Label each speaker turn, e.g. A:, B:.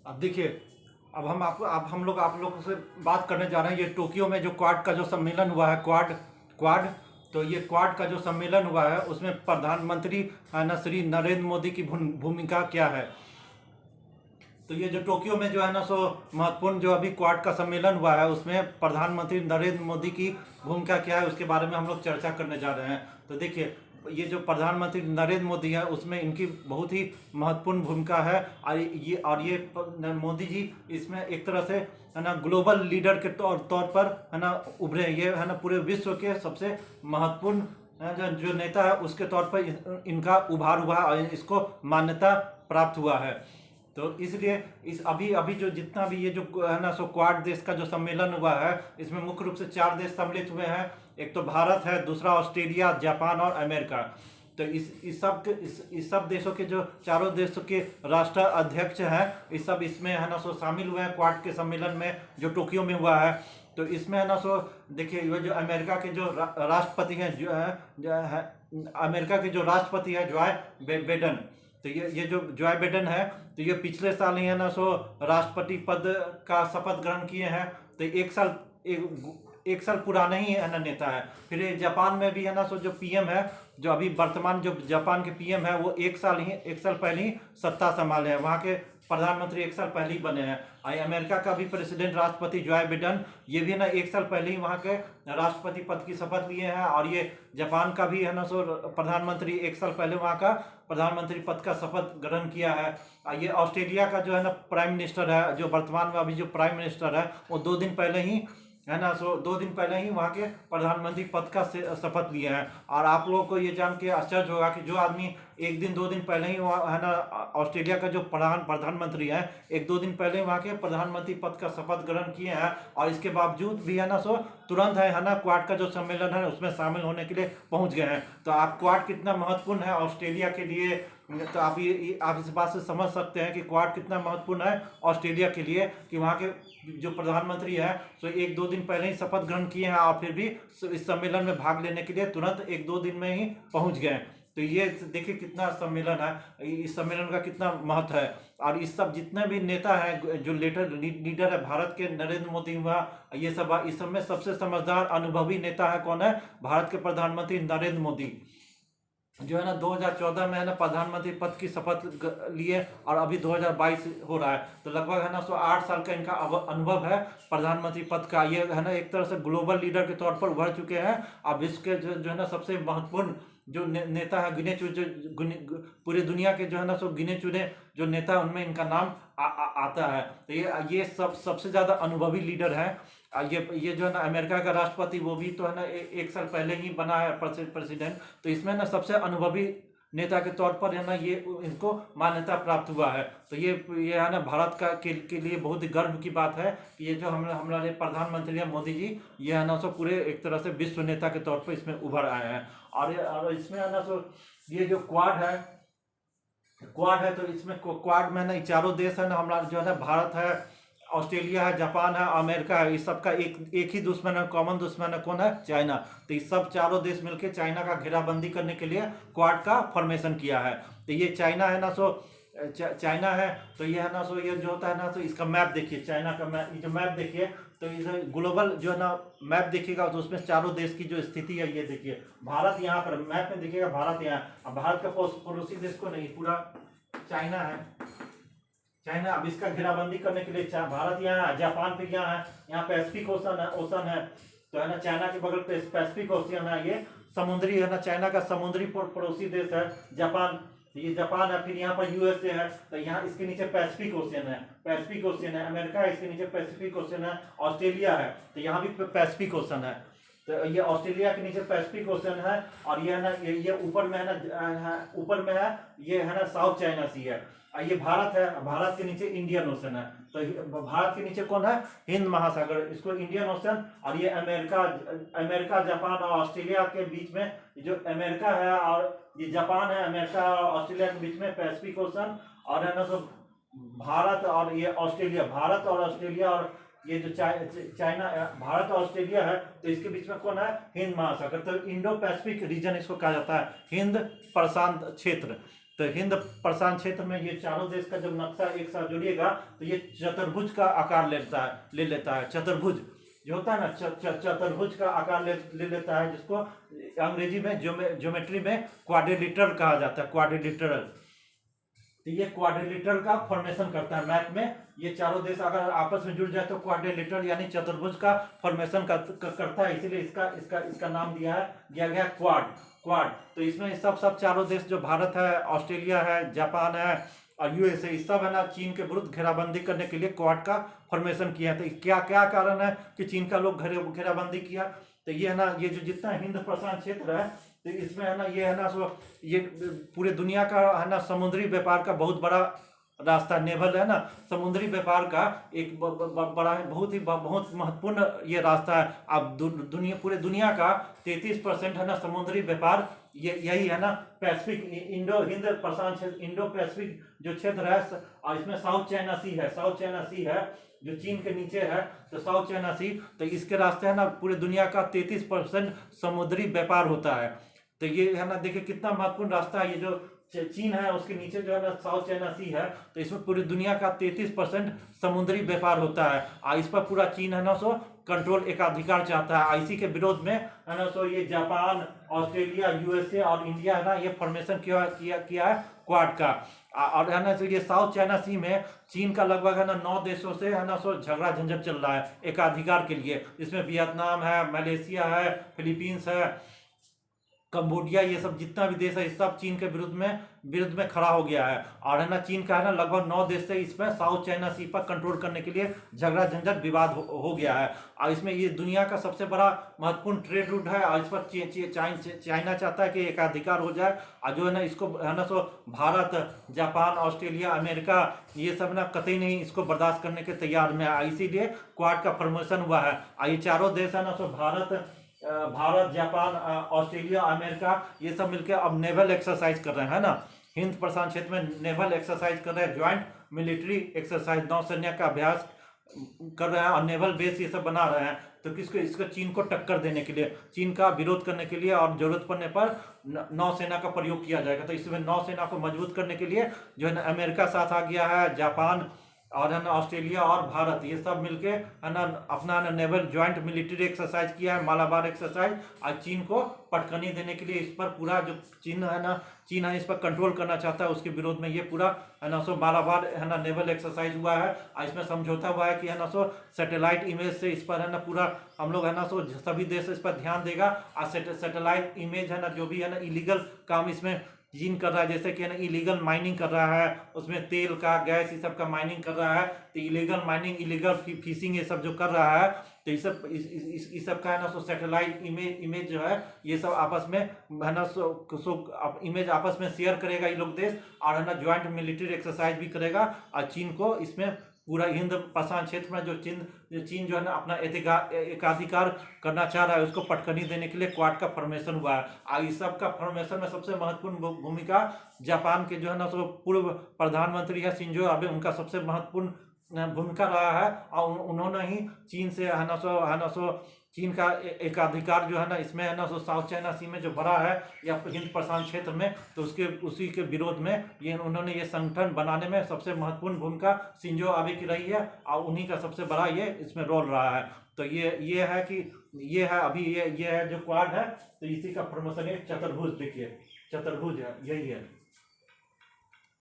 A: अब देखिए, अब हम लोग आप लोग से बात करने जा रहे हैं। ये टोक्यो में जो क्वाड का जो सम्मेलन हुआ है, क्वाड क्वाड तो ये क्वाड का जो सम्मेलन हुआ है उसमें प्रधानमंत्री है ना श्री नरेंद्र मोदी की भूमिका क्या है। तो ये जो टोक्यो में जो है ना सो महत्वपूर्ण जो अभी क्वाड का सम्मेलन हुआ है उसमें प्रधानमंत्री नरेंद्र मोदी की भूमिका क्या है उसके बारे में हम लोग चर्चा करने जा रहे हैं। तो देखिए, ये जो प्रधानमंत्री नरेंद्र मोदी है उसमें इनकी बहुत ही महत्वपूर्ण भूमिका है। और ये मोदी जी इसमें एक तरह से है ना ग्लोबल लीडर के तौर पर है ना उभरे। ये है ना पूरे विश्व के सबसे महत्वपूर्ण जो नेता है उसके तौर पर इनका उभार हुआ है और इसको मान्यता प्राप्त हुआ है। तो इसलिए इस अभी अभी जो जितना भी ये जो है ना सो क्वाड देश का जो सम्मेलन हुआ है इसमें मुख्य रूप से 4 देश सम्मिलित हुए हैं। एक तो भारत है, दूसरा ऑस्ट्रेलिया, जापान और अमेरिका। तो इस सब देशों के जो चारों देशों के राष्ट्र अध्यक्ष हैं इस सब इसमें है ना सो शामिल हुए हैं क्वाड के सम्मेलन में जो टोक्यो में हुआ है। तो इसमें है ना सो देखिए, ये जो अमेरिका के जो राष्ट्रपति हैं अमेरिका के जो राष्ट्रपति है बाइडेन। तो ये जो जो बाइडेन है तो ये पिछले साल ही है ना सो राष्ट्रपति पद का शपथ ग्रहण किए हैं। तो एक साल पुराना ही है ना नेता है। फिर ये जापान में भी है ना सो जो पीएम है, जो अभी वर्तमान जो जापान के पीएम है वो एक साल पहले ही सत्ता संभाले हैं। वहाँ के प्रधानमंत्री एक साल पहले ही बने हैं। और अमेरिका का भी प्रेसिडेंट राष्ट्रपति जो बाइडेन ये भी है ना एक साल पहले ही वहाँ के राष्ट्रपति पद की शपथ लिए हैं। और ये जापान का भी है ना सो प्रधानमंत्री एक साल पहले वहाँ का प्रधानमंत्री पद का शपथ ग्रहण किया है। ये ऑस्ट्रेलिया का जो है ना प्राइम मिनिस्टर है, जो वर्तमान में अभी जो प्राइम मिनिस्टर है वो 2 दिन पहले ही है ना सो 2 दिन पहले ही वहाँ के प्रधानमंत्री पद का शपथ लिए हैं। और आप लोगों को ये जान के आश्चर्य होगा कि जो आदमी 1 दिन 2 दिन पहले ही वहाँ है ना ऑस्ट्रेलिया का जो प्रधानमंत्री है 1-2 दिन पहले वहाँ के प्रधानमंत्री पद का शपथ ग्रहण किए हैं और इसके बावजूद भी है ना सो तुरंत है ना क्वाड का जो सम्मेलन है उसमें शामिल होने के लिए पहुँच गए हैं। तो आप क्वाड कितना महत्वपूर्ण है ऑस्ट्रेलिया के लिए, तो आप इस बात से समझ सकते हैं कि क्वाड कितना महत्वपूर्ण है ऑस्ट्रेलिया के लिए कि वहाँ के जो प्रधानमंत्री है तो 1-2 दिन पहले ही शपथ ग्रहण किए हैं और फिर भी इस सम्मेलन में भाग लेने के लिए तुरंत 1-2 दिन में ही पहुंच गए। तो ये देखिए कितना सम्मेलन है, इस सम्मेलन का कितना महत्व है। और इस सब जितने भी नेता हैं जो लीडर है भारत के, नरेंद्र मोदी हुआ, ये सब इस सब में सबसे समझदार अनुभवी नेता है कौन है? भारत के प्रधानमंत्री नरेंद्र मोदी जो है ना 2014 में है ना प्रधानमंत्री पद की शपथ लिए और अभी 2022 हो रहा है। तो लगभग है ना 8 साल का इनका अनुभव है प्रधानमंत्री पद का। ये है ना एक तरह से ग्लोबल लीडर के तौर पर उभर चुके हैं। अब विश्व के जो है ना सबसे महत्वपूर्ण जो नेता है पूरी दुनिया के जो है ना गिने चुने जो नेता उनमें इनका नाम आता है। तो ये सबसे ज़्यादा अनुभवी लीडर है। ये जो है ना अमेरिका का राष्ट्रपति वो भी तो है ना 1 साल पहले ही बना है प्रेसिडेंट। तो इसमें ना सबसे अनुभवी नेता के तौर पर है ना ये इनको मान्यता प्राप्त हुआ है। तो ये है ना भारत के लिए बहुत ही गर्व की बात है कि ये जो हमारे प्रधानमंत्री है मोदी जी, ये है ना पूरे एक तरह से विश्व नेता के तौर पर इसमें उभर आए हैं। और इसमें है ना ये जो क्वाड है तो इसमें क्वाड में ना चारों देश है ना हमारा जो है ना भारत है, ऑस्ट्रेलिया है, जापान है, अमेरिका है। इस सब का एक ही दुश्मन है, कॉमन दुश्मन है, कौन है? चाइना। तो इस सब चारों देश मिलकर चाइना का घेराबंदी करने के लिए क्वाड का फॉर्मेशन किया है। तो ये चाइना है ना चाइना है तो ये है ना ये जो होता है ना इसका मैप देखिए, चाइना का मैप, ये जो मैप देखिए तो इसे ग्लोबल जो है ना मैप देखिएगा तो उसमें चारों देश की जो स्थिति है ये देखिए। भारत यहाँ पर मैप में देखिएगा, भारत यहाँ, अब भारत का पड़ोसी देश को नहीं, पूरा चाइना है। चाइना अब इसका घेराबंदी करने के लिए भारत यहाँ है, जापान फिर यहाँ है, यहाँ पैसिफिक ओशन है। तो है ना चाइना के बगल पे पैसिफिक ओशन है, ये समुद्री है ना चाइना का समुद्री पड़ोसी देश है जापान। ये जापान है, फिर यहाँ पर यूएसए है। तो यहाँ इसके नीचे पैसिफिक ओशन है, अमेरिका है, इसके नीचे पैसिफिक ओशन है, ऑस्ट्रेलिया है तो यहाँ भी पैसिफिक ओशन है। तो ये ऑस्ट्रेलिया के नीचे पैसिफिक ओशन है और ये है ना ये ऊपर में है ना ऊपर में है ये है ना साउथ चाइना सी है। और ये भारत है, भारत के नीचे इंडियन ओशन है। तो भारत के नीचे कौन है? हिंद महासागर, इसको इंडियन ओशन। और ये अमेरिका जापान और ऑस्ट्रेलिया के बीच में जो अमेरिका है और ये जापान है, अमेरिका और ऑस्ट्रेलिया के बीच में पैसिफिक ओशन। और है ना भारत और ये ऑस्ट्रेलिया, भारत और ऑस्ट्रेलिया और ये जो चाइना, भारत और ऑस्ट्रेलिया है तो इसके बीच में कौन है? हिंद महासागर। तो इंडो पैसिफिक रीजन इसको कहा जाता है, हिंद प्रशांत क्षेत्र। तो हिंद प्रशांत क्षेत्र में ये चारों देश का जब नक्शा एक साथ जोड़िएगा तो ये चतुर्भुज का आकार ले लेता है। चतुर्भुज जो होता है ना, चतुर्भुज का आकार ले लेता है, जिसको अंग्रेजी में ज्योमेट्री में क्वाड्रिलेटरल कहा जाता है। क्वाड्रिलेटरल, तो ये क्वाड्रिलेटरल का फॉर्मेशन करता है। मैप में ये चारों देश अगर आपस में जुड़ जाए तो क्वाड्रिलेटरल यानी चतुर्भुज का फॉर्मेशन करता है, इसीलिए इसका नाम दिया गया क्वाड। तो इसमें सब चारों देश जो भारत है, ऑस्ट्रेलिया है, जापान है और यूएसए, इस सब है ना चीन के विरुद्ध घेराबंदी करने के लिए क्वाड का फॉर्मेशन किया। तो क्या क्या कारण है कि चीन का लोग घेराबंदी किया? तो ये है ना, ये जो जितना हिंद प्रशांत क्षेत्र है, तो इसमें है ना ये है ना ये पूरे दुनिया का है ना समुद्री व्यापार का बहुत बड़ा रास्ता, नेवल है ना, समुद्री व्यापार का एक बड़ा बहुत महत्वपूर्ण ये रास्ता है। अब पूरे दुनिया का 33% है ना समुद्री व्यापार यही है ना पैसिफिक, इंडो हिंद प्रशांत क्षेत्र, इंडो पैसिफिक जो क्षेत्र है, और इसमें साउथ चाइना सी है जो चीन के नीचे है, तो साउथ चाइना सी, तो इसके रास्ते है ना पूरे दुनिया का 33% समुद्री व्यापार होता है। तो ये है ना देखिए कितना महत्वपूर्ण रास्ता है। ये जो चीन है उसके नीचे जो है ना साउथ चाइना सी है, तो इसमें पूरी दुनिया का 33% समुद्री व्यापार होता है, और इस पर पूरा चीन है ना कंट्रोल, एकाधिकार चाहता है। इसी के विरोध में है ना ये जापान, ऑस्ट्रेलिया, यूएसए और इंडिया है ना ये फॉर्मेशन किया है क्वाड का। और है ना ये साउथ चाइना सी में चीन का लगभग है ना 9 देशों से है ना झगड़ा झंझट चल रहा है एकाधिकार के लिए। इसमें वियतनाम है, मलेशिया है, फिलीपींस है, कंबोडिया, ये सब जितना भी देश है इस सब चीन के विरुद्ध में खड़ा हो गया है। और है ना चीन का है ना लगभग 9 देश से इसमें साउथ चाइना सी पर कंट्रोल करने के लिए झगड़ा झंझट विवाद हो गया है। और इसमें ये दुनिया का सबसे बड़ा महत्वपूर्ण ट्रेड रूट है, और इस पर चाइना चाहता है कि एकाधिकार हो जाए। और जो है ना इसको है ना भारत, जापान, ऑस्ट्रेलिया, अमेरिका ये सब ना कतई नहीं इसको बर्दाश्त करने के तैयार में है, इसीलिए क्वाड का फॉर्मेशन हुआ है। और ये चारों देश है ना भारत, जापान, ऑस्ट्रेलिया, अमेरिका ये सब मिलकर अब नेवल एक्सरसाइज कर रहे हैं ना, हिंद प्रशांत क्षेत्र में नेवल एक्सरसाइज कर रहे हैं, ज्वाइंट मिलिट्री एक्सरसाइज, नौसैन्य का अभ्यास कर रहे हैं और नेवल बेस ये सब बना रहे हैं। तो इसको चीन को टक्कर देने के लिए, चीन का विरोध करने के लिए, और जरूरत पड़ने पर नौसेना का प्रयोग किया जाएगा। तो इसमें नौसेना को मजबूत करने के लिए जो है ना अमेरिका साथ आ गया है, जापान और है ना ऑस्ट्रेलिया और भारत ये सब मिलके है ना अपना नेवल ज्वाइंट मिलिट्री एक्सरसाइज किया है, मालाबार एक्सरसाइज। आज चीन को पटकनी देने के लिए इस पर पूरा जो चीन है इस पर कंट्रोल करना चाहता है, उसके विरोध में ये पूरा है ना मालाबार है ना नेवल एक्सरसाइज हुआ है। और इसमें समझौता हुआ है कि है ना सैटेलाइट इमेज से इस पर है ना पूरा हम लोग है ना सभी देश इस पर ध्यान देगा। और सैटेलाइट इमेज है ना जो भी है ना इलीगल काम इसमें चीन कर रहा है, जैसे कि है ना इलीगल माइनिंग कर रहा है, उसमें तेल का, गैस ये सब का माइनिंग कर रहा है। तो इलीगल माइनिंग, इलीगल फिशिंग ये सब जो कर रहा है, तो इस सब का है ना सैटेलाइट इमेज जो है ये सब आपस में है ना इमेज आपस में शेयर करेगा ये लोग देश, और है ना ज्वाइंट मिलिट्री एक्सरसाइज भी करेगा। और चीन को इसमें पूरा हिंद प्रशांत क्षेत्र में जो चीन जो है ना अपना एकाधिकार करना चाह रहा है उसको पटकनी देने के लिए क्वाड का फॉर्मेशन हुआ है। और इस सब का फॉर्मेशन में सबसे महत्वपूर्ण भूमिका जापान के जो है ना पूर्व प्रधानमंत्री है शिंजो आबे, उनका सबसे महत्वपूर्ण भूमिका रहा है। और उन्होंने ही चीन से है ना चीन का एकाधिकार जो है ना इसमें है ना साउथ चाइना सी में जो बड़ा है या हिंद प्रशांत क्षेत्र में, तो उसी के विरोध में उन्होंने ये संगठन बनाने में सबसे महत्वपूर्ण भूमिका शिंजो आबे की रही है, और उन्हीं का सबसे बड़ा ये इसमें रोल रहा है। तो ये है कि ये है अभी ये है जो क्वाड है, तो इसी का प्रमोशन है। चतुर्भुज देखिए, चतुर्भुज है, यही है।